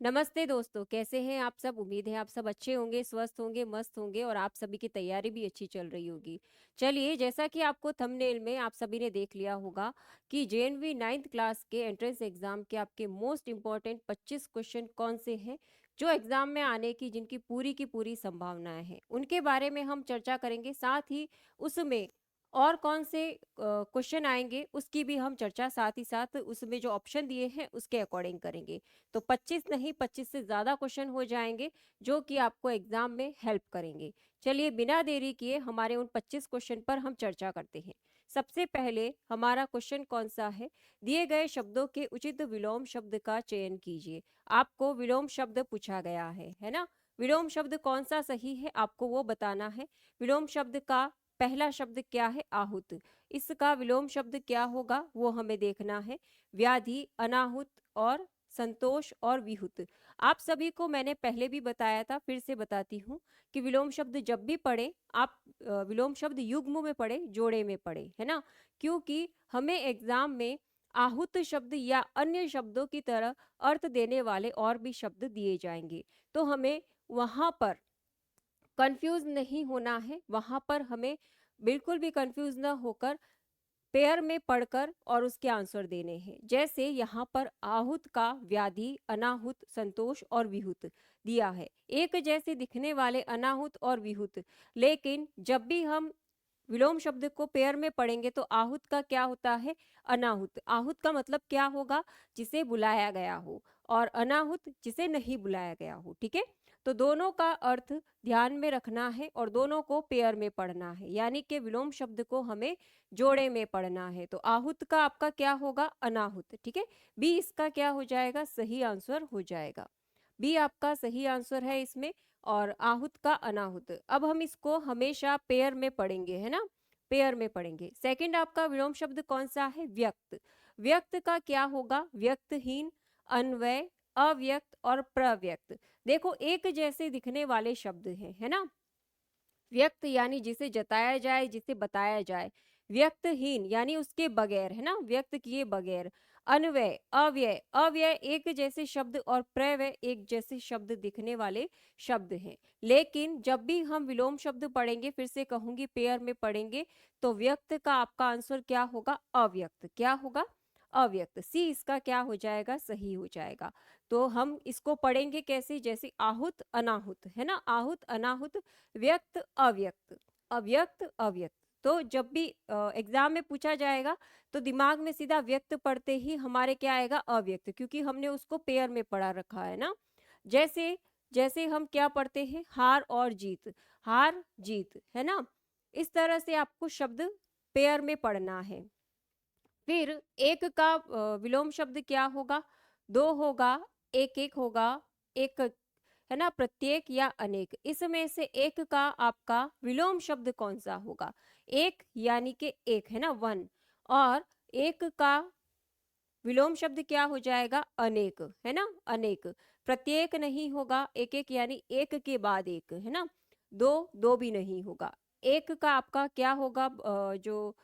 नमस्ते दोस्तों, कैसे हैं आप सब? उम्मीद है आप सब अच्छे होंगे, स्वस्थ होंगे, मस्त होंगे और आप सभी की तैयारी भी अच्छी चल रही होगी। चलिए, जैसा कि आपको थंबनेल में आप सभी ने देख लिया होगा कि जेएनवी 9th क्लास के एंट्रेंस एग्जाम के आपके मोस्ट इंपॉर्टेंट 25 क्वेश्चन कौन से हैं जो एग्जाम में आने की पूरी संभावनाएं हैं, उनके बारे में हम चर्चा करेंगे। साथ ही उसमें और कौन से क्वेश्चन आएंगे उसकी भी हम चर्चा साथ ही साथ उसमें जो ऑप्शन दिए हैं उसके अकॉर्डिंग करेंगे। तो 25 नहीं, 25 से ज़्यादा क्वेश्चन हो जाएंगे जो कि आपको एग्जाम में हेल्प करेंगे। चलिए, बिना देरी किए हमारे उन 25 क्वेश्चन पर हम चर्चा करते हैं। सबसे पहले हमारा क्वेश्चन कौन सा है? दिए गए शब्दों के उचित विलोम शब्द का चयन कीजिए। आपको विलोम शब्द पूछा गया है ना? विलोम शब्द कौन सा सही है आपको वो बताना है। विलोम शब्द का पहला शब्द क्या है? आहुत। इसका विलोम शब्द क्या होगा वो हमें देखना है। व्याधि, अनाहुत और संतोष और विहुत। आप सभी को मैंने पहले भी बताया था, फिर से बताती हूँ कि विलोम शब्द जब भी पढ़े आप विलोम शब्द युग्म में पढ़े, जोड़े में पढ़े, है ना? क्योंकि हमें एग्जाम में आहुत शब्द या अन्य शब्दों की तरह अर्थ देने वाले और भी शब्द दिए जाएंगे, तो हमें वहां पर कंफ्यूज नहीं होना है। वहां पर हमें बिल्कुल भी कंफ्यूज ना होकर पेयर में पढ़कर और उसके आंसर देने हैं। जैसे यहाँ पर आहुत का व्याधि, अनाहुत, संतोष और विहुत दिया है, एक जैसे दिखने वाले अनाहुत और विहुत। लेकिन जब भी हम विलोम शब्द को पेयर में पढ़ेंगे तो आहुत का क्या होता है? अनाहुत। आहुत का मतलब क्या होगा? जिसे बुलाया गया हो, और अनाहुत जिसे नहीं बुलाया गया हो। ठीक है, तो दोनों का अर्थ ध्यान में रखना है और दोनों को पेयर में पढ़ना है, यानी कि विलोम शब्द को हमें जोड़े में पढ़ना है। तो आहुत का आपका क्या होगा? अनाहुत। ठीक है, बी इसका क्या हो जाएगा? सही आंसर हो जाएगा। बी आपका सही आंसर है इसमें। और आहुत का अनाहुत, अब हम इसको हमेशा पेयर में पढ़ेंगे, है ना? पेयर में पढ़ेंगे। सेकंड आपका विलोम शब्द कौन सा है? व्यक्त। व्यक्त का क्या होगा? व्यक्तहीन, अन्वय, अव्यक्त और प्रव्यक्त। देखो, एक जैसे दिखने वाले शब्द हैं, है ना? व्यक्त यानी जिसे जताया जाए, जिसे बताया जाए। व्यक्तहीन यानी उसके बगैर, है ना? व्यक्त किए बगैर। अन्वय, अव्यय, अव्यय एक जैसे शब्द और प्रव्यय एक जैसे शब्द दिखने वाले शब्द हैं। लेकिन जब भी हम विलोम शब्द पढ़ेंगे, फिर से कहूंगी पेयर में पढ़ेंगे, तो व्यक्त का आपका आंसर क्या होगा? अव्यक्त। क्या होगा? अव्यक्त। सी इसका क्या हो जाएगा? सही हो जाएगा। तो हम इसको पढ़ेंगे कैसे? जैसे आहुत, अनाहुत, है ना? आहुत, अनाहुत, व्यक्त, अव्यक्त, अव्यक्त, अव्यक्त। तो जब भी एग्जाम में पूछा जाएगा तो दिमाग में सीधा व्यक्त पढ़ते ही हमारे क्या आएगा? अव्यक्त, क्योंकि हमने उसको पेयर में पढ़ा रखा है ना। जैसे जैसे हम क्या पढ़ते हैं? हार और जीत, हार जीत, है ना? इस तरह से आपको शब्द पेयर में पढ़ना है। फिर एक का विलोम शब्द क्या होगा? दो होगा, एक एक होगा, एक, है ना? प्रत्येक या अनेक। इसमें से एक का आपका विलोम शब्द कौन सा होगा? एक यानी कि एक, है ना? वन। और एक का विलोम शब्द क्या हो जाएगा? अनेक, है ना? अनेक। प्रत्येक नहीं होगा, एक एक यानी एक के बाद एक, है ना? दो, दो भी नहीं होगा। एक का आपका क्या होगा? जो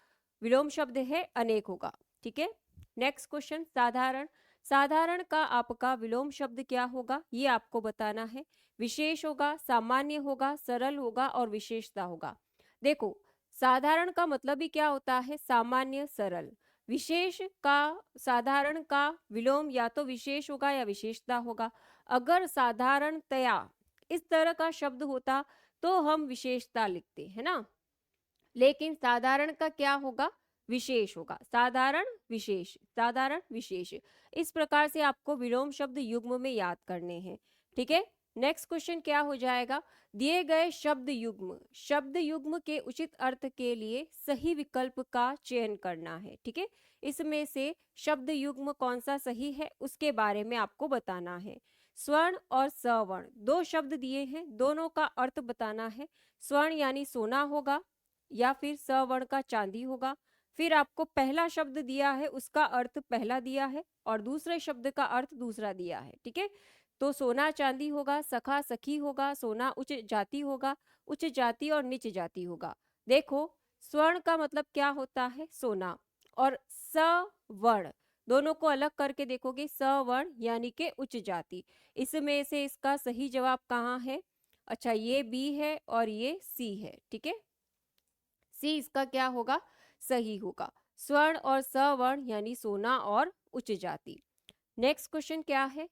विलोम शब्द है अनेक होगा। ठीक है, नेक्स्ट क्वेश्चन, साधारण। साधारण का आपका विलोम शब्द क्या होगा ये आपको बताना है। विशेष होगा, सामान्य होगा, सरल होगा और विशेषता होगा। देखो, साधारण का मतलब ही क्या होता है? सामान्य, सरल। विशेष का, साधारण का विलोम या तो विशेष होगा या विशेषता होगा। अगर साधारणतया इस तरह का शब्द होता तो हम विशेषता लिखते, है ना? लेकिन साधारण का क्या होगा? विशेष होगा। साधारण, विशेष, साधारण, विशेष। इस प्रकार से आपको विलोम शब्द युग्म में याद करने हैं। ठीक है, नेक्स्ट क्वेश्चन क्या हो जाएगा? दिए गए शब्द युग्म के उचित अर्थ के लिए सही विकल्प का चयन करना है। ठीक है, इसमें से शब्द युग्म कौन सा सही है उसके बारे में आपको बताना है। स्वर्ण और सवर्ण दो शब्द दिए हैं, दोनों का अर्थ बताना है। स्वर्ण यानी सोना होगा या फिर सवर्ण का चांदी होगा। फिर आपको पहला शब्द दिया है, उसका अर्थ पहला दिया है और दूसरे शब्द का अर्थ दूसरा दिया है। ठीक है, तो सोना चांदी होगा, सखा सखी होगा, सोना उच्च जाति होगा, उच्च जाति और नीच जाति होगा। देखो, स्वर्ण का मतलब क्या होता है? सोना। और सवर्ण, दोनों को अलग करके देखोगे, सवर्ण यानी कि उच्च जाति। इसमें से इसका सही जवाब कहाँ है? अच्छा, ये बी है और ये सी है, ठीक है। सी इसका क्या होगा? सही होगा। स्वर्ण और सवर्ण यानी सोना और उच्च जाति। नेक्स्ट क्वेश्चन क्या है?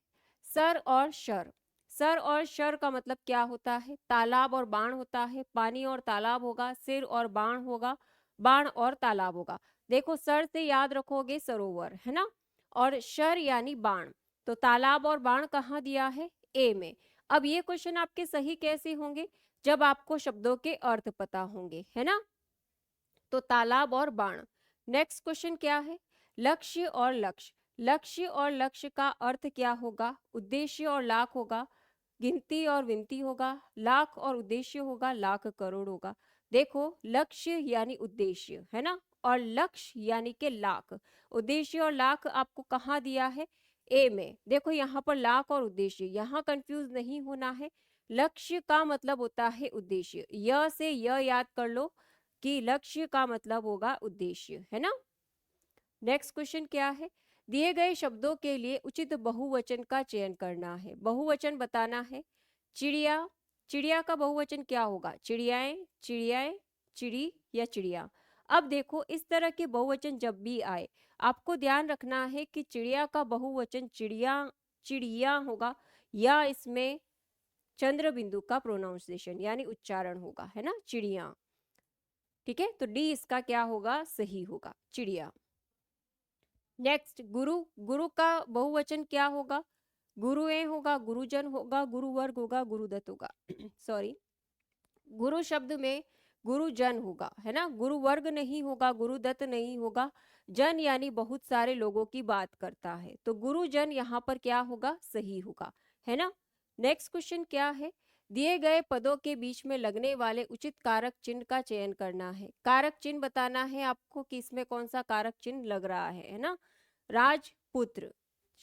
सर और शर। सर और शर का मतलब क्या होता है? तालाब और बाण होता है, पानी और तालाब होगा, सिर और बाण होगा, बाण और तालाब होगा। देखो, सर से याद रखोगे सरोवर, है ना, और शर यानी बाण। तो तालाब और बाण कहाँ दिया है? ए में। अब ये क्वेश्चन आपके सही कैसे होंगे? जब आपको शब्दों के अर्थ पता होंगे, है ना। तो तालाब और बाण। नेक्स्ट क्वेश्चन क्या है? लक्ष्य और लक्ष्य। लक्ष्य और लक्ष्य का अर्थ क्या होगा? उद्देश्य और लाख होगा, गिनती और विनती होगा, लाख और उद्देश्य होगा, लाख करोड़ होगा। देखो, लक्ष्य यानी उद्देश्य, है ना, और लक्ष्य यानी के लाख। उद्देश्य और लाख आपको कहाँ दिया है? ए में। देखो, यहाँ पर लाख और उद्देश्य, यहाँ कंफ्यूज नहीं होना है। लक्ष्य का मतलब होता है उद्देश्य, य से य याद कर लो कि लक्ष्य का मतलब होगा उद्देश्य, है ना। नेक्स्ट क्वेश्चन क्या है? दिए गए शब्दों के लिए उचित बहुवचन का चयन करना है। बहुवचन बताना है। चिड़िया, चिड़िया का बहुवचन क्या होगा? चिड़ियाएं, चिड़ियाएं, चिड़ी या चिड़िया। अब देखो, इस तरह के बहुवचन जब भी आए, आपको ध्यान रखना है कि चिड़िया का बहुवचन चिड़िया, चिड़िया होगा, या इसमें चंद्र बिंदु का प्रोनाउंसिएशन यानी उच्चारण होगा, है ना, चिड़िया। ठीक है, तो डी इसका क्या होगा? सही होगा, चिड़िया। नेक्स्ट, गुरु। गुरु का बहुवचन क्या होगा? गुरुएं होगा, गुरुजन होगा, गुरुवर्ग होगा, गुरुदत्त होगा। सॉरी, गुरु शब्द में गुरुजन होगा, है ना, गुरुवर्ग नहीं होगा, गुरुदत्त नहीं होगा। जन यानी बहुत सारे लोगों की बात करता है, तो गुरुजन यहाँ पर क्या होगा? सही होगा, है ना। नेक्स्ट क्वेश्चन क्या है? दिए गए पदों के बीच में लगने वाले उचित कारक चिन्ह का चयन करना है। कारक चिन्ह बताना है आपको कि इसमें कौन सा कारक चिन्ह लग रहा है ना। राजपुत्र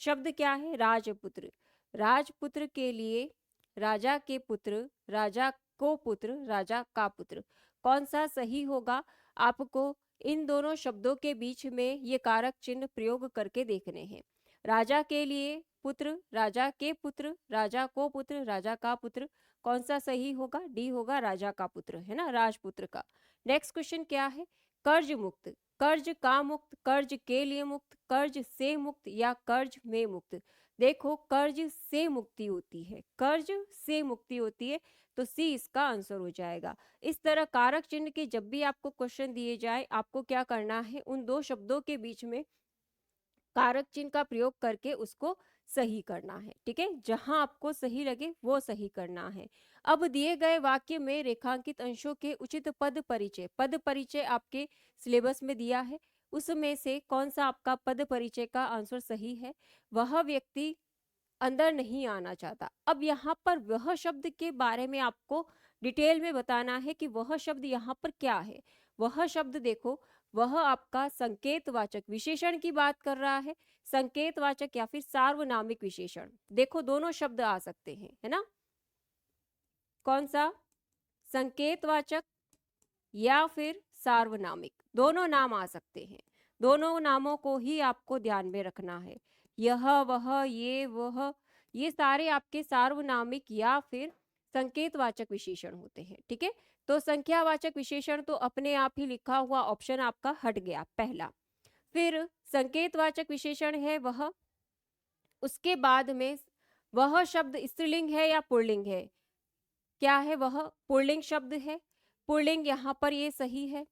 शब्द क्या है? राजपुत्र। राजपुत्र के लिए राजा के पुत्र, राजा को पुत्र, राजा का पुत्र, कौन सा सही होगा? आपको इन दोनों शब्दों के बीच में ये कारक चिन्ह प्रयोग करके देखने हैं। राजा के लिए पुत्र, राजा के पुत्र, राजा को पुत्र, राजा का पुत्र, कौन सा सही होगा? डी होगा, राजा का पुत्र, है ना, राजपुत्र का। नेक्स्ट क्वेश्चन क्या है? कर्ज मुक्त। कर्ज का मुक्त, कर्ज के लिए मुक्त, कर्ज से मुक्त या कर्ज में मुक्त। देखो, कर्ज से मुक्ति होती है, कर्ज से मुक्ति होती है, तो सी इसका आंसर हो जाएगा। इस तरह कारक चिन्ह के जब भी आपको क्वेश्चन दिए जाए, आपको क्या करना है? उन दो शब्दों के बीच में कारक चिन्ह का प्रयोग करके उसको सही करना है, ठीक है, जहां आपको सही लगे वो सही करना है। अब दिए गए वाक्य में रेखांकित अंशों के उचित पद परिचय, पद परिचय आपके सिलेबस में दिया है, उसमें से कौन सा आपका पद परिचय का आंसर सही है? वह व्यक्ति अंदर नहीं आना चाहता। अब यहाँ पर वह शब्द के बारे में आपको डिटेल में बताना है कि वह शब्द यहाँ पर क्या है। वह शब्द देखो, वह आपका संकेतवाचक विशेषण की बात कर रहा है, संकेतवाचक या फिर सार्वनामिक विशेषण। देखो, दोनों शब्द आ सकते हैं, है ना। कौन सा? संकेतवाचक या फिर सार्वनामिक, दोनों नाम आ सकते हैं। दोनों नामों को ही आपको ध्यान में रखना है। यह, वह, ये, वह, ये सारे आपके सार्वनामिक या फिर संकेतवाचक विशेषण होते हैं, ठीक है। तो संख्यावाचक विशेषण तो अपने आप ही लिखा हुआ ऑप्शन आपका हट गया पहला। फिर संकेतवाचक विशेषण है वह, उसके बाद में वह शब्द स्त्रीलिंग है या पुल्लिंग है? क्या है? वह पुल्लिंग शब्द है, पुल्लिंग यहाँ पर ये सही है।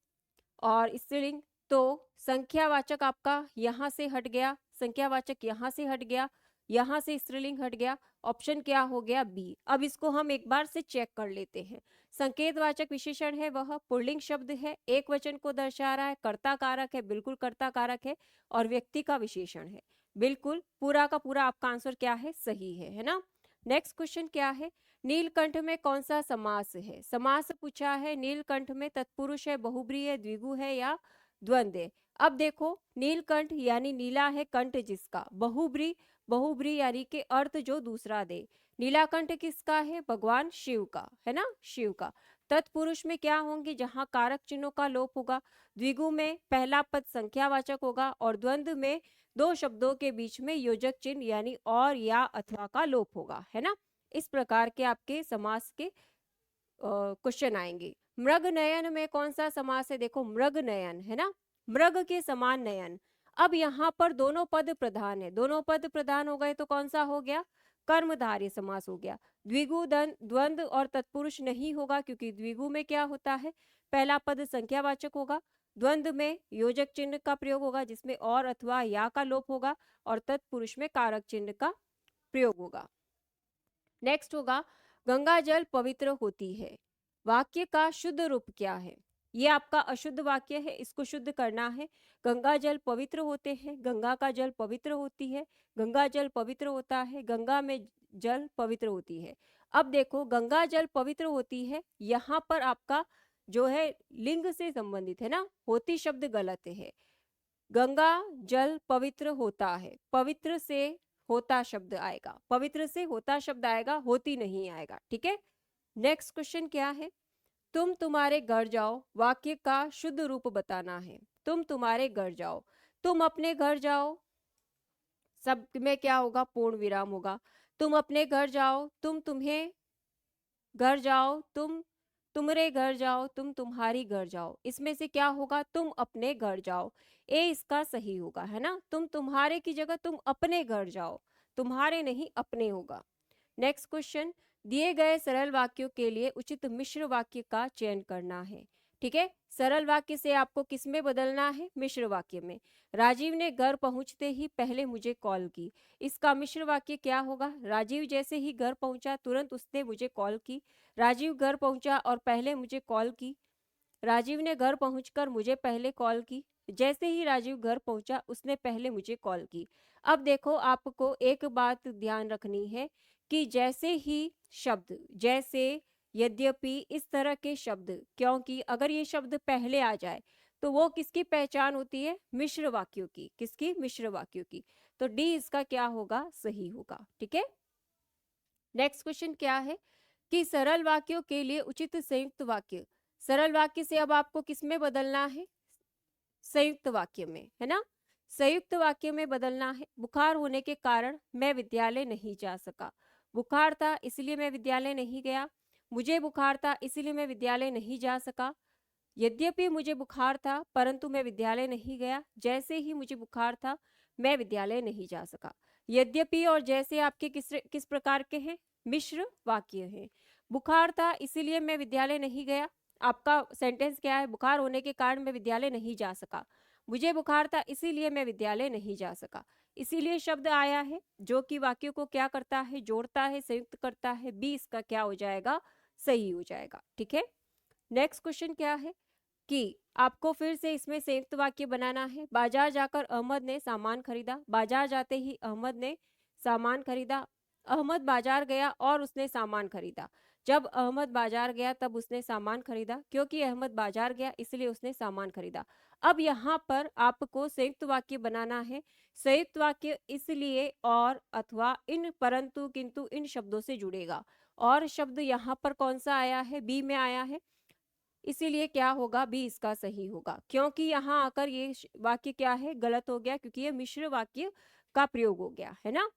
और स्त्रीलिंग, तो संख्यावाचक आपका यहाँ से हट गया, संख्यावाचक यहाँ से हट गया, यहाँ से स्त्रीलिंग हट गया, ऑप्शन क्या हो गया? बी। अब इसको हम एक बार से चेक कर लेते हैं। संकेतवाचक विशेषण है वह, पुल्लिंग शब्द है, एक वचन को दर्शा रहा है, कर्ता कारक है, बिल्कुल कर्ता कारक है, और व्यक्ति का विशेषण है। बिल्कुल पूरा का पूरा आपका आंसर क्या है? सही है ना। नेक्स्ट क्वेश्चन क्या है? नीलकंठ में कौन सा समास है? समास पूछा है। नीलकंठ में तत्पुरुष है, बहुब्री है, द्विगु है या द्वंद्व है? अब देखो, नीलकंठ यानी नीला है कंठ जिसका, बहुब्री, बहुब्री यानी के अर्थ जो दूसरा दे। नीलाकंठ किसका है? भगवान शिव का, है ना, शिव का। तत्पुरुष में क्या होंगे? जहां कारक चिन्हों का लोप होगा। द्विगु में पहला पद संख्यावाचक होगा और द्वंद्व में दो शब्दों के बीच में योजक चिन्ह यानी और या अथवा का लोप होगा, है ना। इस प्रकार के आपके समास के क्वेश्चन आएंगे। मृग नयन में कौन सा समास है, देखो मृग नयन है ना, मृग के समान नयन। अब यहाँ पर दोनों पद प्रधान है, दोनों पद प्रधान हो गए तो कौन सा हो गया, कर्मधारय समास हो गया। द्विगु द्वंद्व और तत्पुरुष नहीं होगा, क्योंकि द्विगु में क्या होता है, पहला पद संख्यावाचक होगा, द्वंद्व में योजक चिन्ह का प्रयोग होगा जिसमें और अथवा या का लोप होगा, और तत्पुरुष में कारक चिन्ह का प्रयोग होगा। नेक्स्ट होगा गंगा जल पवित्र होती है, वाक्य का शुद्ध रूप क्या है। ये आपका अशुद्ध वाक्य है, इसको शुद्ध करना है। गंगा जल पवित्र होते हैं, गंगा का जल पवित्र होती है, गंगा जल पवित्र होता है, गंगा में जल पवित्र होती है। अब देखो गंगा जल पवित्र होती है, यहाँ पर आपका जो है लिंग से संबंधित है ना, होती शब्द गलत है। गंगा जल पवित्र होता है, पवित्र से होता शब्द आएगा, पवित्र से होता शब्द आएगा, होती नहीं आएगा, ठीक है। नेक्स्ट क्वेश्चन क्या है, तुम तुम्हारे घर जाओ, वाक्य का शुद्ध रूप बताना है। तुम तुम्हारे घर जाओ, तुम अपने घर जाओ, सब में क्या होगा, पूर्ण विराम होगा। तुम अपने घर जाओ, तुम तुम्हें घर जाओ, तुम तुम्हारे घर जाओ, तुम तुम्हारी घर जाओ, इसमें से क्या होगा, तुम अपने घर जाओ, ए इसका सही होगा, है ना। तुम तुम्हारे की जगह तुम अपने घर जाओ, तुम्हारे नहीं अपने होगा। नेक्स्ट क्वेश्चन, दिए गए सरल वाक्यों के लिए उचित मिश्र वाक्य का चयन करना है, ठीक है। सरल वाक्य से आपको किस में बदलना है, मिश्र वाक्य में। राजीव ने घर पहुंचते ही पहले मुझे कॉल की, इसका मिश्र वाक्य क्या होगा, राजीव जैसे ही घर पहुंचा तुरंत उसने मुझे कॉल की, राजीव घर पहुंचा और पहले मुझे कॉल की, राजीव ने घर पहुंचकर मुझे पहले कॉल की, जैसे ही राजीव घर पहुंचा उसने पहले मुझे कॉल की। अब देखो आपको एक बात ध्यान रखनी है कि जैसे ही शब्द, जैसे, यद्यपि, इस तरह के शब्द, क्योंकि अगर ये शब्द पहले आ जाए तो वो किसकी पहचान होती है, मिश्र वाक्यों की, किसकी, मिश्र वाक्यों की। तो डी इसका क्या होगा, सही होगा, ठीक है। नेक्स्ट क्वेश्चन क्या है कि सरल वाक्यों के लिए उचित संयुक्त वाक्य। सरल वाक्य से अब आपको किस में बदलना है, संयुक्त वाक्य में, है ना। संयुक्त वाक्य में बदलना है। बुखार होने के कारण मैं विद्यालय नहीं जा सका, बुखार था इसलिए मैं विद्यालय नहीं गया, मुझे बुखार था इसलिए मैं विद्यालय नहीं जा सका, यद्यपि मुझे बुखार था परंतु मैं विद्यालय नहीं गया, जैसे ही मुझे बुखार था मैं विद्यालय नहीं जा सका। यद्यपि और जैसे आपके किस प्रकार के हैं, मिश्र वाक्य हैं। बुखार था इसीलिए मैं विद्यालय नहीं गया, आपका सेंटेंस क्या है, बुखार होने के कारण मैं विद्यालय नहीं जा सका, मुझे बुखार था इसीलिए मैं विद्यालय नहीं जा सका। इसीलिए शब्द आया है जो कि वाक्य को क्या करता है, जोड़ता है, संयुक्त करता है। बी इसका क्या हो जाएगा, सही हो जाएगा, ठीक है। नेक्स्ट क्वेश्चन क्या है कि आपको फिर से इसमें संयुक्त वाक्य बनाना है। बाजार जाकर अहमद ने सामान खरीदा, बाजार जाते ही अहमद ने सामान खरीदा, अहमद बाजार गया और उसने सामान खरीदा। जब अहमद बाजार गया तब उसने सामान खरीदा, क्योंकि अहमद बाजार गया इसलिए उसने सामान खरीदा। अब यहाँ पर आपको संयुक्त वाक्य बनाना है। संयुक्त वाक्य इसलिए और, अथवा, इन, परंतु, किंतु इन शब्दों से जुड़ेगा। और शब्द यहाँ पर कौन सा आया है, बी में आया है, इसीलिए क्या होगा, बी इसका सही होगा। क्योंकि यहाँ आकर ये वाक्य क्या है, गलत हो गया, क्योंकि ये मिश्र वाक्य का प्रयोग हो गया, है ना।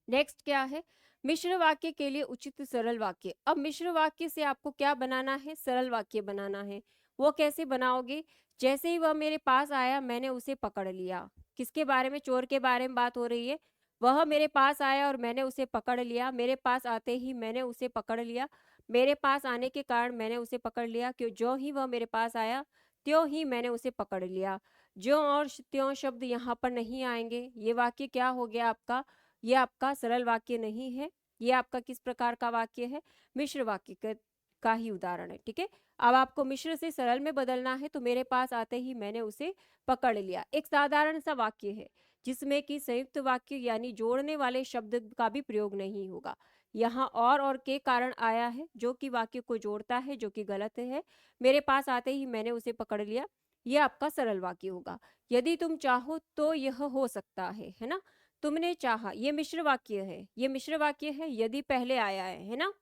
नेक्स्ट क्या है, मिश्र वाक्य के लिए उचित सरल वाक्य। अब मिश्र वाक्य से आपको क्या बनाना है, सरल वाक्य बनाना है। वो कैसे बनाओगे, जैसे ही वह मेरे पास आया मैंने उसे पकड़ लिया। किसके बारे में, चोर के बारे में बात हो रही है। वह मेरे पास आया और मैंने उसे पकड़ लिया, मेरे पास आते ही मैंने उसे पकड़ लिया, मेरे पास आने के कारण मैंने उसे पकड़ लिया, क्यों, जो ही वह मेरे पास आया त्यों ही मैंने उसे पकड़ लिया। ज्यों और त्यों शब्द यहाँ पर नहीं आएंगे। ये वाक्य क्या हो गया आपका, ये आपका सरल वाक्य नहीं है, ये आपका किस प्रकार का वाक्य है, मिश्र वाक्य का ही उदाहरण है, ठीक है। अब आपको मिश्र से सरल में बदलना है, तो मेरे पास आते ही मैंने उसे पकड़ लिया एक साधारण सा वाक्य है जिसमें कि संयुक्त वाक्य यानी जोड़ने वाले शब्द का भी प्रयोग नहीं होगा। यहाँ और के कारण आया है जो कि वाक्य को जोड़ता है, जो कि गलत है। मेरे पास आते ही मैंने उसे पकड़ लिया, ये आपका सरल वाक्य होगा। यदि तुम चाहो तो यह हो सकता है ना। तुमने चाहा, ये मिश्र वाक्य है, ये मिश्र वाक्य है, यदि पहले आया है ना।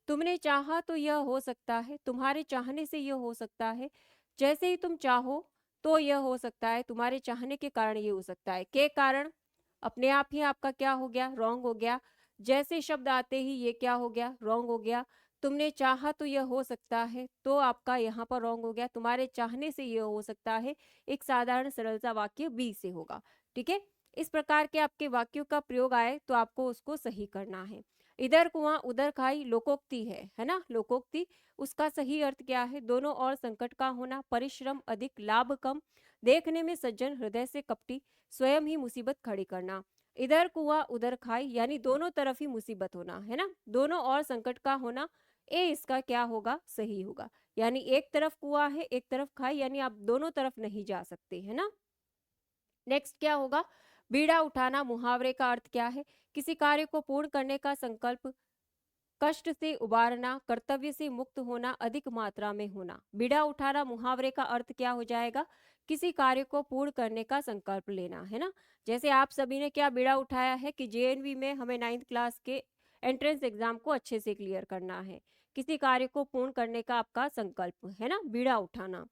तुमने चाहा तो यह हो सकता है, तुम्हारे चाहने से यह हो सकता है, जैसे ही तुम चाहो तो यह हो सकता है तुम्हारे चाहने के कारण ये हो सकता है, के कारण अपने आप ही आपका क्या हो गया, रॉन्ग हो गया। जैसे शब्द आते ही ये क्या हो गया, रॉन्ग हो गया। तुमने चाहा तो यह हो सकता है, तो आपका यहाँ पर रॉन्ग हो गया। तुम्हारे चाहने से यह हो सकता है, एक साधारण सरल सा वाक्य बी से होगा। ठीक है, इस प्रकार के आपके वाक्यों का प्रयोग आए तो आपको उसको सही करना है। इधर कुआं उधर खाई लोकोक्ति है ना, लोकोक्ति। उसका सही अर्थ क्या है, दोनों और संकट का होना, परिश्रम अधिक लाभ कम, देखने में सज्जन हृदय से कपटी, स्वयं ही मुसीबत खड़ी करना। इधर कुआं उधर खाई यानी दोनों तरफ ही मुसीबत होना है ना, दोनों और संकट का होना। ए इसका क्या होगा, सही होगा। यानी एक तरफ कुआं है एक तरफ खाई, यानी आप दोनों तरफ नहीं जा सकते है ना। नेक्स्ट क्या होगा, बीड़ा उठाना मुहावरे का अर्थ क्या है, किसी कार्य को पूर्ण करने का संकल्प, कष्ट से उबारना, कर्तव्य से मुक्त होना, अधिक मात्रा में होना। बीड़ा उठाना मुहावरे का अर्थ क्या हो जाएगा, किसी कार्य को पूर्ण करने का संकल्प लेना है ना। जैसे आप सभी ने क्या बीड़ा उठाया है कि जेएनवी में हमें 9th क्लास के एंट्रेंस एग्जाम को अच्छे से क्लियर करना है, किसी कार्य को पूर्ण करने का आपका संकल्प है ना, बीड़ा उठाना।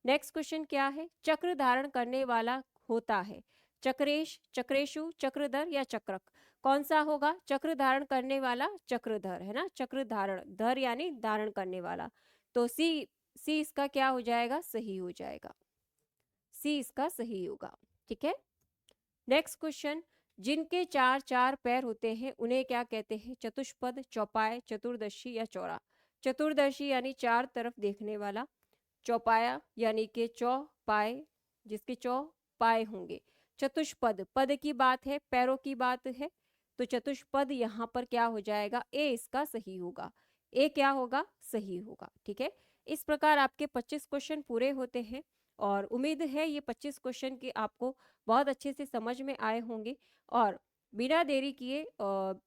नेक्स्ट क्वेश्चन क्या है, चक्र धारण करने वाला होता है, चक्रेश, चक्रेशु, चक्रधर या चक्रक, कौन सा होगा, चक्र धारण करने वाला चक्रधर है ना, चक्र धारण, धर यानी धारण करने वाला। तो सी, सी इसका क्या हो जाएगा, सही हो जाएगा, सी इसका सही होगा। ठीक है, नेक्स्ट क्वेश्चन, जिनके चार चार पैर होते हैं उन्हें क्या कहते हैं, चतुष्पद, चौपाए, चतुर्दशी या चौरा। चतुर्दशी यानी चार तरफ देखने वाला, चौपाया यानी कि चौ पाए, जिसके चौ पाए होंगे। चतुष्पद, पद की बात है, पैरों की बात है, तो चतुष्पद यहाँ पर क्या हो जाएगा, ए इसका सही होगा, ए क्या होगा, सही होगा। ठीक है, इस प्रकार आपके 25 क्वेश्चन पूरे होते हैं और उम्मीद है ये 25 क्वेश्चन की आपको बहुत अच्छे से समझ में आए होंगे। और बिना देरी किए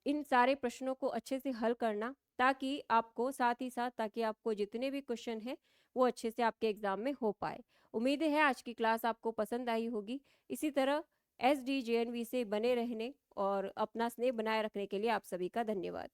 इन सारे प्रश्नों को अच्छे से हल करना, ताकि आपको साथ ही साथ ताकि आपको जितने भी क्वेश्चन हैं वो अच्छे से आपके एग्जाम में हो पाए। उम्मीद है आज की क्लास आपको पसंद आई होगी। इसी तरह SDJNV से बने रहने और अपना स्नेह बनाए रखने के लिए आप सभी का धन्यवाद।